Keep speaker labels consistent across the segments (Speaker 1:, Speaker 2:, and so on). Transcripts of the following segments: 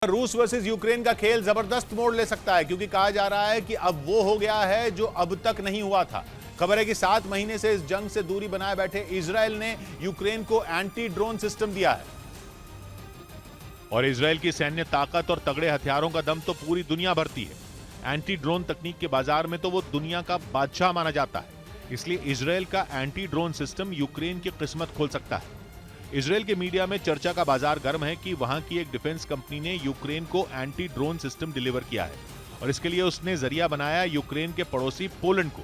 Speaker 1: रूस versus Ukraine का खेल जबरदस्त मोड़ ले सकता है क्योंकि कहा जा रहा है कि अब वो हो गया है जो अब तक नहीं हुआ था। खबर है कि 7 महीने से इस जंग से दूरी बनाए बैठे इजराइल ने यूक्रेन को एंटी ड्रोन सिस्टम दिया है और इजराइल की सैन्य ताकत और तगड़े हथियारों का दम तो पूरी दुनिया भरती है। एंटी ड्रोन तकनीक के बाजार में तो वो दुनिया का बादशाह माना जाता है, इसलिए इजराइल का एंटी ड्रोन सिस्टम यूक्रेन की किस्मत खोल सकता है। इजराइल के मीडिया में चर्चा का बाजार गर्म है कि वहां की एक डिफेंस कंपनी ने यूक्रेन को एंटी ड्रोन सिस्टम डिलीवर किया है और इसके लिए उसने जरिया बनाया यूक्रेन के पड़ोसी पोलैंड को।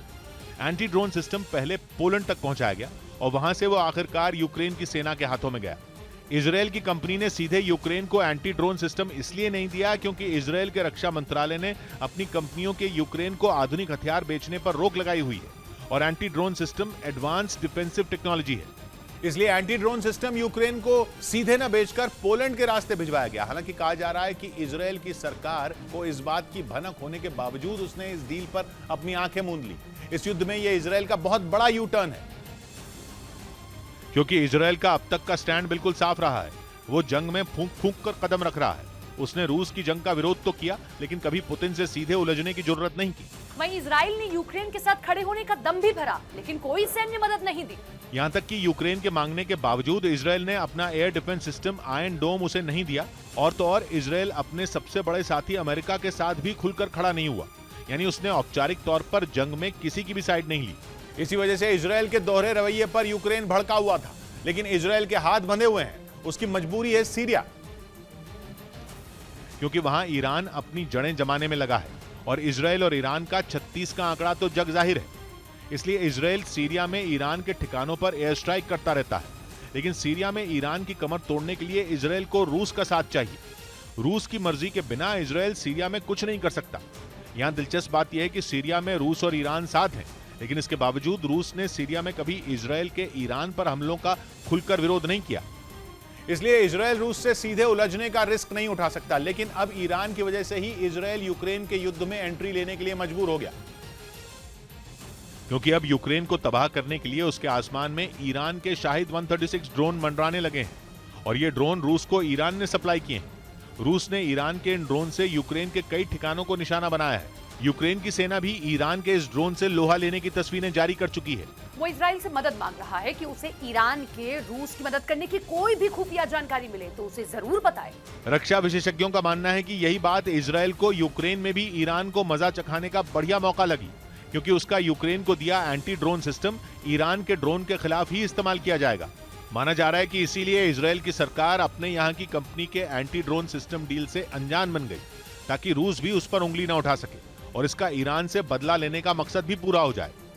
Speaker 1: एंटी ड्रोन सिस्टम पहले पोलैंड तक पहुंचाया गया और वहां से वो आखिरकार यूक्रेन की सेना के हाथों में गया। इजराइल की कंपनी ने सीधे यूक्रेन को एंटी ड्रोन सिस्टम इसलिए नहीं दिया क्योंकि इजराइल के रक्षा मंत्रालय ने अपनी कंपनियों के यूक्रेन को आधुनिक हथियार बेचने पर रोक लगाई हुई है और anti drone system advance defensive technology है, इसलिए एंटी ड्रोन सिस्टम यूक्रेन को सीधे न बेचकर पोलैंड के रास्ते भिजवाया गया। हालांकि कहा जा रहा है कि इजराइल की सरकार को इस बात की भनक होने के बावजूद उसने इस डील पर अपनी आंखें मूंद ली। इस युद्ध में यह इजराइल का बहुत बड़ा यू टर्न है क्योंकि इजराइल का अब तक का स्टैंड बिल्कुल साफ रहा है। वो जंग में फूंक फूंक कर कदम रख रहा है। उसने रूस की जंग का विरोध तो किया लेकिन कभी पुतिन से सीधे उलझने की जरूरत नहीं की।
Speaker 2: वहीं इजराइल ने यूक्रेन के साथ खड़े होने का दम भी भरा लेकिन कोई सैन्य मदद नहीं दी।
Speaker 1: यहां तक कि यूक्रेन के मांगने के बावजूद इजराइल ने अपना एयर डिफेंस सिस्टम आयरन डोम उसे नहीं दिया और तो और इजराइल अपने सबसे बड़े साथी अमेरिका के साथ भी खुलकर खड़ा नहीं हुआ, यानी उसने औपचारिक तौर पर जंग में किसी की भी साइड नहीं ली। इसी वजह से इजराइल के दोहरे रवैये पर यूक्रेन भड़का हुआ था, लेकिन इजराइल के हाथ बंधे हुए हैं। उसकी मजबूरी है सीरिया, क्योंकि वहां ईरान अपनी जड़ें जमाने में लगा है और इजराइल और ईरान का 36 का आंकड़ा तो जग जाहिर है। इसलिए इजराइल सीरिया में ईरान के ठिकानों पर एयर स्ट्राइक करता रहता है, लेकिन सीरिया में ईरान की कमर तोड़ने के लिए इजराइल को रूस का साथ चाहिए। रूस की मर्जी के बिना इजराइल सीरिया में कुछ नहीं कर सकता। यहां दिलचस्प बात यह है कि सीरिया में रूस और ईरान साथ हैं, लेकिन इसके बावजूद रूस ने सीरिया में कभी इजराइल के ईरान पर हमलों का खुलकर विरोध नहीं किया। इसलिए इजराइल रूस से सीधे उलझने का रिस्क नहीं उठा सकता, लेकिन अब ईरान की वजह से ही इजराइल यूक्रेन के युद्ध में एंट्री लेने के लिए मजबूर हो गया, क्योंकि अब यूक्रेन को तबाह करने के लिए उसके आसमान में ईरान के शाहिद 136 ड्रोन मंडराने लगे हैं और ये ड्रोन रूस को ईरान ने सप्लाई किए हैं। रूस ने ईरान के इन ड्रोन से यूक्रेन के कई ठिकानों को निशाना बनाया है। यूक्रेन की सेना भी ईरान के इस ड्रोन से लोहा लेने की तस्वीरें जारी कर चुकी है।
Speaker 2: वो इजराइल से मदद मांग रहा है कि उसे ईरान के रूस की मदद करने की कोई भी खुफिया जानकारी मिले तो उसे जरूर बताए।
Speaker 1: रक्षा विशेषज्ञों का मानना है कि यही बात इजराइल को यूक्रेन में भी ईरान को मजा चखाने का बढ़िया मौका लगी, क्योंकि उसका यूक्रेन को दिया एंटी ड्रोन सिस्टम ईरान के ड्रोन के खिलाफ ही इस्तेमाल किया जाएगा। माना जा रहा है कि इसीलिए इजराइल की सरकार अपने यहाँ की कंपनी के एंटी ड्रोन सिस्टम डील से अनजान बन गई, ताकि रूस भी उस पर उंगली न उठा सके और इसका ईरान से बदला लेने का मकसद भी पूरा हो जाए।